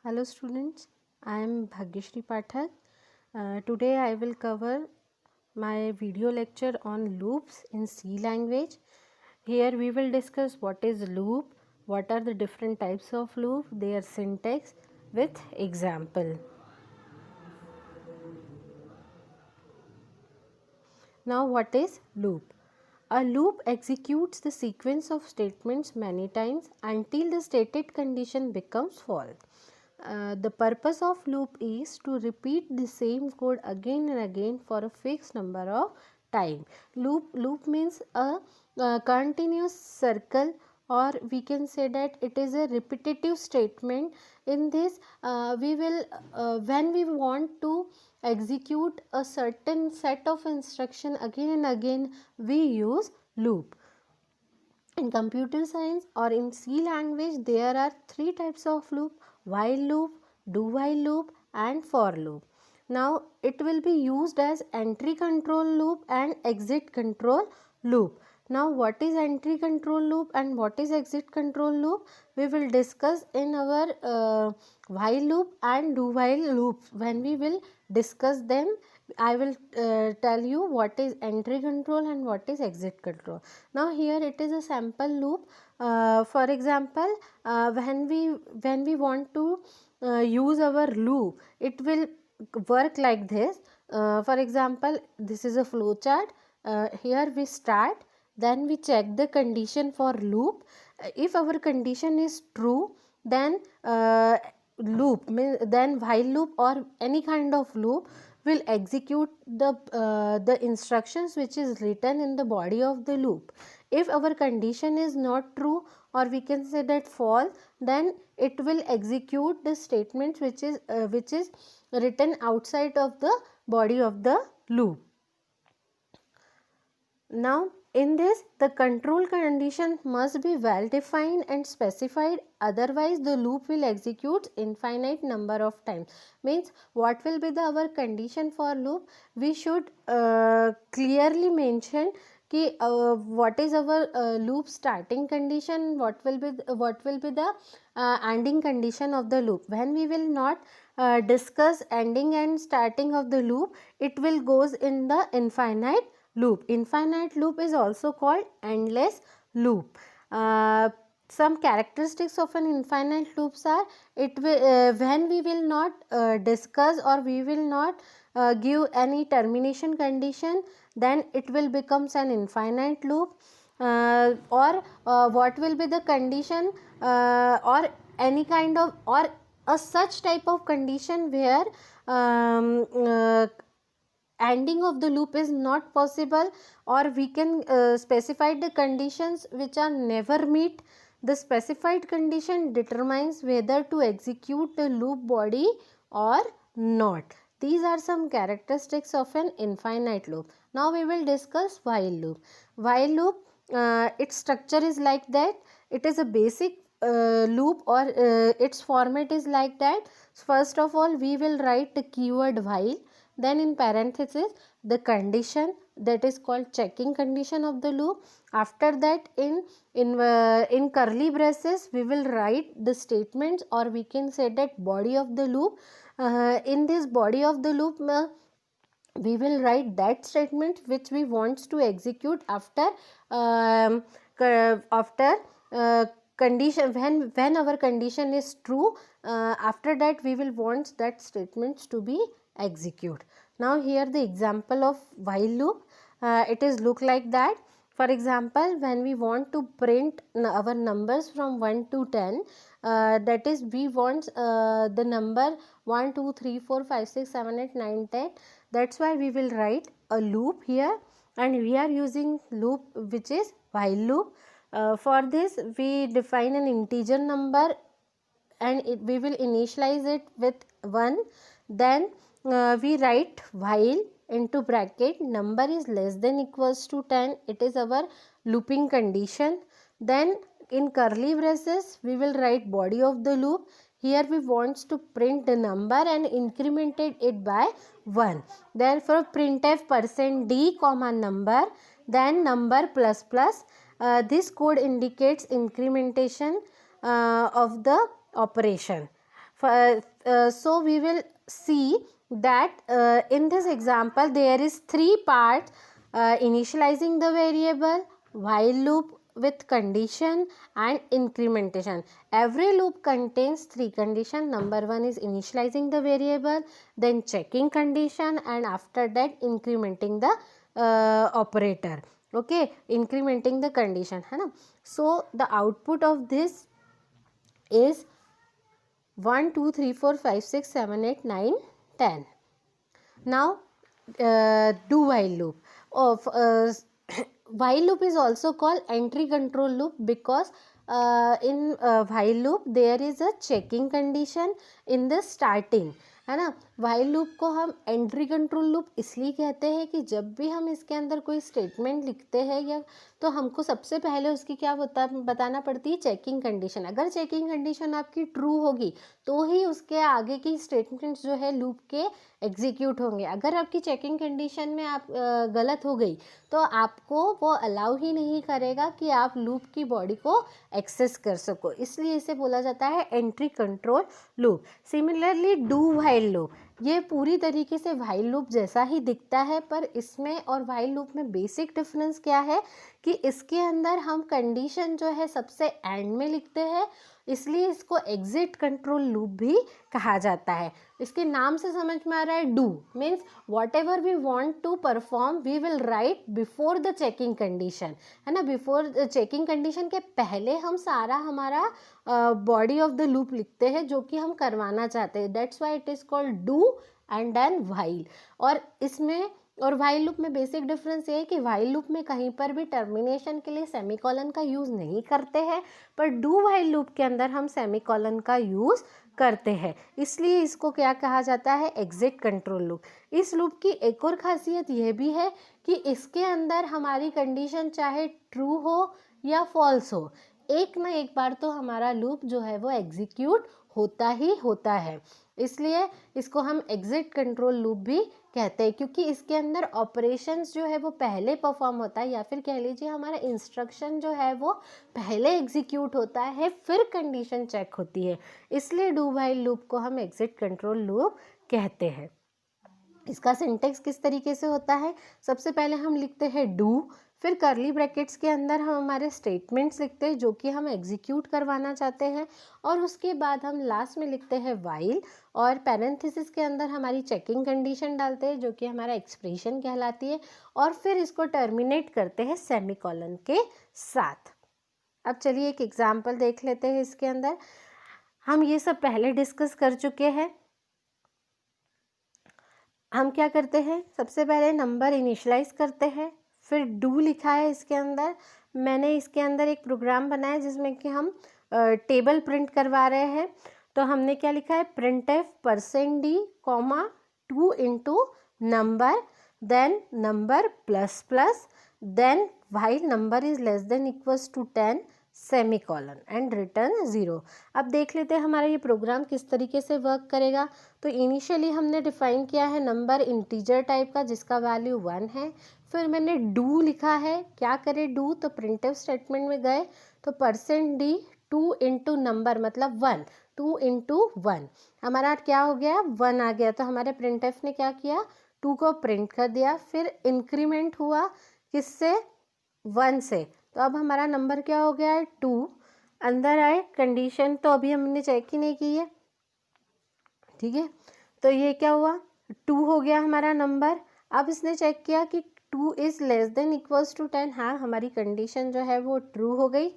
Hello students, I am Bhagyashree Pathak. Today I will cover my video lecture on loops in C language. Here we will discuss what is loop, what are the different types of loop, their syntax with example. Now what is loop? A loop executes the sequence of statements many times until the stated condition becomes false. The purpose of loop is to repeat the same code again and again for a fixed number of time. Loop means a continuous circle, or we can say that it is a repetitive statement. In this we will when we want to execute a certain set of instruction again and again, we use loop. In computer science or in C language, there are three types of loop: while loop, do while loop and for loop. Now it will be used as entry control loop and exit control loop. Now what is entry control loop and what is exit control loop, we will discuss in our while loop and do while loop. When we will discuss them, I will tell you what is entry control and what is exit control. Now here it is a sample loop. For example, when we want to use our loop, it will work like this. For example, this is a flow chart. Here we start, then we check the condition for loop. If our condition is true, then then while loop or any kind of loop will execute the instructions which is written in the body of the loop. If our condition is not true, or we can say that false, then it will execute the statements which is written outside of the body of the loop. Now in this, the control condition must be well defined and specified, otherwise the loop will execute infinite number of times. Means what will be our condition for loop? We should clearly mention कि what is our loop starting condition, what will be the ending condition of the loop. When we will not discuss ending and starting of the loop, it will goes in the infinite loop. Infinite loop is also called endless loop. Some characteristics of an infinite loops are, it will when we will not discuss or we will not give any termination condition, then it will becomes an infinite loop. Or what will be the condition or any kind of or a such type of condition where ending of the loop is not possible, or we can specify the conditions which are never meet. The specified condition determines whether to execute the loop body or not. These are some characteristics of an infinite loop. Now we will discuss while loop. While loop, its structure is like that. It is a basic loop, or its format is like that. First of all, we will write the keyword while, then in parenthesis the condition, that is called checking condition of the loop. After that, in curly braces we will write the statements, or we can say that body of the loop. In this body of the loop, we will write that statement which we wants to execute after condition. When our condition is true, after that we will want that statements to be execute. Now here the example of while loop, it is look like that. For example, when we want to print our numbers from 1 to 10, that is we want the number 1 2 3 4 5 6 7 8 9 10. That's why we will write a loop here, and we are using loop which is while loop. For this we define an integer number, and we will initialize it with 1. Then we write while into bracket number is less than equals to 10. It is our looping condition. Then in curly braces we will write body of the loop. Here we wants to print the number and incremented it by 1. Therefore printf %d comma number, then number plus plus. This code indicates incrementation of the operation. So we will see that in this example there is three parts: initializing the variable, while loop with condition, and incrementation. Every loop contains three conditions. Number one is initializing the variable, then checking condition, and after that incrementing the operator. Okay, incrementing the condition, है ना. So the output of this is 1 2 3 4 5 6 7 8 9 10. Now do while loop of while loop is also called entry control loop because in while loop there is a checking condition in the starting, है ना. while loop को हम entry control loop इसलिए कहते हैं कि जब भी हम इसके अंदर कोई स्टेटमेंट लिखते हैं या तो हमको सबसे पहले उसकी क्या बताना पड़ती है, चेकिंग कंडीशन. अगर चेकिंग कंडीशन आपकी ट्रू होगी तो ही उसके आगे की स्टेटमेंट्स जो है लूप के एग्जीक्यूट होंगे. अगर आपकी चेकिंग कंडीशन में आप गलत हो गई तो आपको वो अलाउ ही नहीं करेगा कि आप लूप की बॉडी को एक्सेस कर सको. इसलिए इसे बोला जाता है entry control loop. Similarly do while loop, ये पूरी तरीके से व्हाइल लूप जैसा ही दिखता है, पर इसमें और व्हाइल लूप में बेसिक डिफरेंस क्या है कि इसके अंदर हम कंडीशन जो है सबसे एंड में लिखते हैं, इसलिए इसको एग्जिट कंट्रोल लूप भी कहा जाता है. इसके नाम से समझ में आ रहा है, do means whatever we want to perform we will write before the checking condition, है ना. बिफोर चेकिंग कंडीशन के पहले हम सारा हमारा बॉडी ऑफ द लूप लिखते हैं जो कि हम करवाना चाहते हैं. That's why it is called do and then while. और इसमें और व्हाइल लूप में बेसिक डिफरेंस ये है कि व्हाइल लूप में कहीं पर भी टर्मिनेशन के लिए सेमीकोलन का यूज़ नहीं करते हैं, पर डू व्हाइल लूप के अंदर हम सेमीकोलन का यूज़ करते हैं. इसलिए इसको क्या कहा जाता है, एग्जिट कंट्रोल लूप. इस लूप की एक और खासियत यह भी है कि इसके अंदर हमारी कंडीशन चाहे ट्रू हो या फॉल्स हो, एक ना एक बार तो हमारा लूप जो है वो एग्जीक्यूट होता ही होता है. इसलिए इसको हम एग्जिट कंट्रोल लूप भी कहते हैं क्योंकि इसके अंदर ऑपरेशंस जो है वो पहले परफॉर्म होता है, या फिर कह लीजिए हमारा इंस्ट्रक्शन जो है वो पहले एग्जीक्यूट होता है, फिर कंडीशन चेक होती है. इसलिए डू व्हाइल लूप को हम एग्जिट कंट्रोल लूप कहते हैं. इसका सिंटेक्स किस तरीके से होता है, सबसे पहले हम लिखते हैं डू, फिर करली ब्रैकेट्स के अंदर हम हमारे स्टेटमेंट्स लिखते हैं जो कि हम एग्जीक्यूट करवाना चाहते हैं, और उसके बाद हम लास्ट में लिखते हैं व्हाइल, और पैरेंथेसिस के अंदर हमारी चेकिंग कंडीशन डालते हैं जो कि हमारा एक्सप्रेशन कहलाती है, और फिर इसको टर्मिनेट करते हैं सेमीकोलन के साथ. अब चलिए एक एग्जाम्पल देख लेते हैं. इसके अंदर हम ये सब पहले डिस्कस कर चुके हैं. हम क्या करते हैं, सबसे पहले नंबर इनिशलाइज करते हैं, फिर डू लिखा है इसके अंदर. मैंने इसके अंदर एक प्रोग्राम बनाया जिसमें कि हम टेबल प्रिंट करवा रहे हैं. तो हमने क्या लिखा है, printf %d, 2 into number, then number plus plus, then while number is less than equals to 10 semicolon and return 0. अब देख लेते हैं हमारा ये प्रोग्राम किस तरीके से वर्क करेगा. तो इनिशियली हमने डिफाइन किया है नंबर इंटीजर टाइप का जिसका वैल्यू 1 है. फिर मैंने डू लिखा है, क्या करें डू, तो प्रिंटफ स्टेटमेंट में गए तो %d 2 इंटू नंबर मतलब 1, 2 इंटू 1 हमारा क्या हो गया, 1 आ गया. तो हमारे प्रिंटफ ने क्या किया, 2 को प्रिंट कर दिया. फिर इंक्रीमेंट हुआ किससे, 1 से. तो अब हमारा नंबर क्या हो गया है, 2. अंदर आए, कंडीशन तो अभी हमने चेक ही नहीं की है, ठीक है. तो ये क्या हुआ, 2 हो गया हमारा नंबर. अब इसने चेक किया कि 2 is less than equals to 10. हाँ, हमारी कंडीशन जो है वो ट्रू हो गई.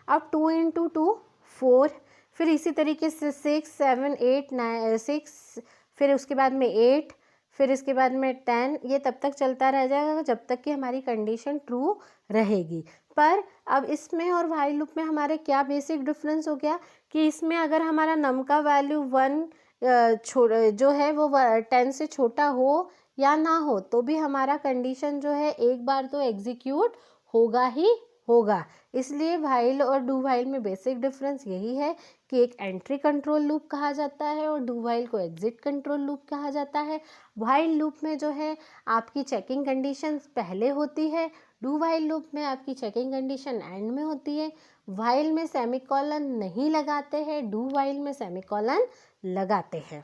अब 2 इंटू 2 4, फिर इसी तरीके से 6 7 8 9 6, फिर उसके बाद में 8, फिर इसके बाद में 10. ये तब तक चलता रह जाएगा जब तक कि हमारी कंडीशन ट्रू रहेगी. पर अब इसमें और व्हाइल लूप में हमारे क्या बेसिक डिफरेंस हो गया कि इसमें अगर हमारा नम का वैल्यू 1 जो है वो 10 से छोटा हो या ना हो तो भी हमारा कंडीशन जो है एक बार तो एग्जीक्यूट होगा ही होगा. इसलिए व्हाइल और डू व्हाइल में बेसिक डिफरेंस यही है कि एक एंट्री कंट्रोल लूप कहा जाता है और डू व्हाइल को एग्जिट कंट्रोल लूप कहा जाता है. व्हाइल लूप में जो है आपकी चेकिंग कंडीशंस पहले होती है, डू वाइल लूप में आपकी चेकिंग कंडीशन एंड में होती है, वाइल में सेमीकोलन नहीं लगाते हैं, डू वाइल में सेमीकोलन लगाते हैं।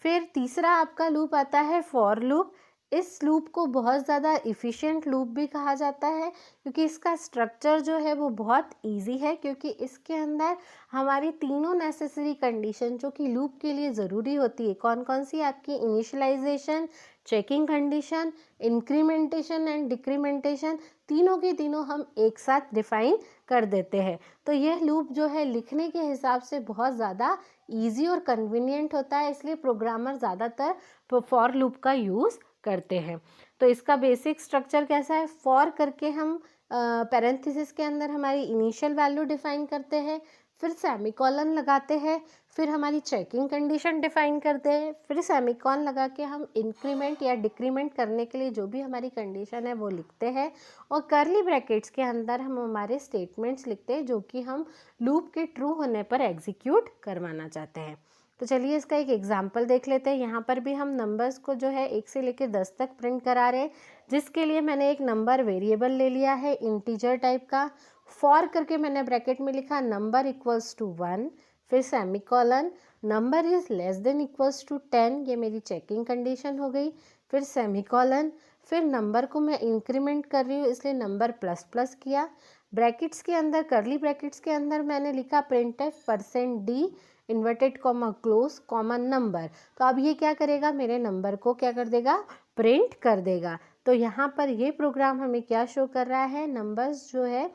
फिर तीसरा आपका लूप आता है फॉर लूप। इस लूप को बहुत ज़्यादा इफ़िशिएंट लूप भी कहा जाता है क्योंकि इसका स्ट्रक्चर जो है वो बहुत इजी है, क्योंकि इसके अंदर हमारी तीनों नेसेसरी कंडीशन जो कि लूप के लिए ज़रूरी होती है, कौन कौन सी, आपकी initialisation, checking condition, incrementation and डिक्रीमेंटेशन, तीनों के तीनों हम एक साथ डिफाइन कर देते हैं। तो यह लूप जो है लिखने के हिसाब से बहुत ज़्यादा ईजी और कन्वीनियंट होता है, इसलिए प्रोग्रामर ज़्यादातर फॉर लूप का यूज़ करते हैं। तो इसका बेसिक स्ट्रक्चर कैसा है, फॉर करके हम पैरेंथेसिस के अंदर हमारी इनिशियल वैल्यू डिफाइन करते हैं, फिर सेमीकोलन लगाते हैं, फिर हमारी चेकिंग कंडीशन डिफाइन करते हैं, फिर सेमीकोलन लगा के हम इंक्रीमेंट या डिक्रीमेंट करने के लिए जो भी हमारी कंडीशन है वो लिखते हैं, और कर्ली ब्रैकेट्स के अंदर हम हमारे स्टेटमेंट्स लिखते हैं जो कि हम लूप के ट्रू होने पर एग्जीक्यूट करवाना चाहते हैं। तो चलिए इसका एक एग्जाम्पल देख लेते हैं। यहाँ पर भी हम नंबर्स को जो है 1 से लेकर 10 तक प्रिंट करा रहे हैं, जिसके लिए मैंने एक नंबर वेरिएबल ले लिया है इंटीजर टाइप का। फॉर करके मैंने ब्रैकेट में लिखा नंबर इक्वल्स टू 1, फिर semicolon, number is less than equals to 10, ये मेरी चेकिंग कंडीशन हो गई, फिर सेमीकोलन, फिर नंबर को मैं इंक्रीमेंट कर रही हूँ इसलिए नंबर प्लस प्लस किया, ब्रैकेट्स के अंदर कर्ली ब्रैकेट्स के अंदर मैंने लिखा printf %d inverted comma close comma number. तो अब ये क्या करेगा, मेरे नंबर को क्या कर देगा, प्रिंट कर देगा। तो यहाँ पर ये प्रोग्राम हमें क्या शो कर रहा है, नंबर्स जो है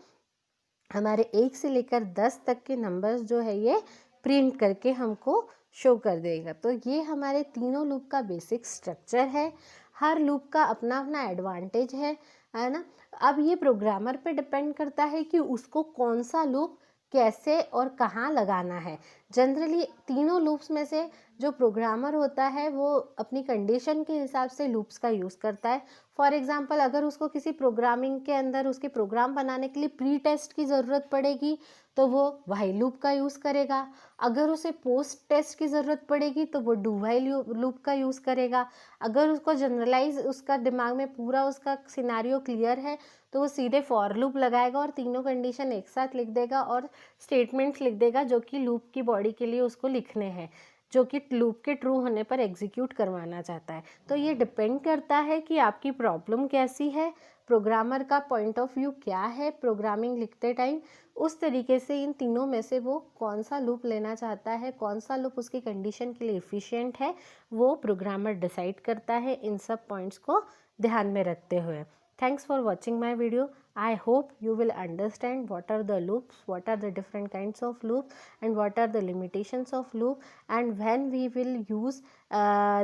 हमारे 1 से लेकर 10 तक के नंबर्स जो है ये प्रिंट करके हमको शो कर देगा। तो ये हमारे तीनों लूप का बेसिक स्ट्रक्चर है। हर लूप का अपना अपना एडवांटेज है ना। अब ये प्रोग्रामर पे डिपेंड करता है कि उसको कौन सा लूप कैसे और कहाँ लगाना है। जनरली तीनों लूप्स में से जो प्रोग्रामर होता है वो अपनी कंडीशन के हिसाब से लूप्स का यूज़ करता है। फॉर एग्जांपल अगर उसको किसी प्रोग्रामिंग के अंदर उसके प्रोग्राम बनाने के लिए प्री टेस्ट की ज़रूरत पड़ेगी तो वो व्हाइल लूप का यूज़ करेगा। अगर उसे पोस्ट टेस्ट की ज़रूरत पड़ेगी तो वो डू व्हाइल लूप का यूज़ करेगा। अगर उसको जनरलाइज उसका दिमाग में पूरा उसका सिनेरियो क्लियर है तो वो सीधे फॉर लूप लगाएगा और तीनों कंडीशन एक साथ लिख देगा और स्टेटमेंट्स लिख देगा जो कि लूप की बॉडी के लिए उसको लिखने हैं, जो कि लूप के ट्रू होने पर एग्जीक्यूट करवाना चाहता है। तो ये डिपेंड करता है कि आपकी प्रॉब्लम कैसी है, प्रोग्रामर का पॉइंट ऑफ व्यू क्या है प्रोग्रामिंग लिखते टाइम, उस तरीके से इन तीनों में से वो कौन सा लूप लेना चाहता है, कौन सा लूप उसकी कंडीशन के लिए एफिशिएंट है, वो प्रोग्रामर डिसाइड करता है इन सब पॉइंट्स को ध्यान में रखते हुए। Thanks for watching my video. I hope you will understand what are the loops, what are the different kinds of loops, and what are the limitations of loop, and when we will use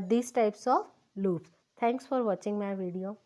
these types of loops. Thanks for watching my video.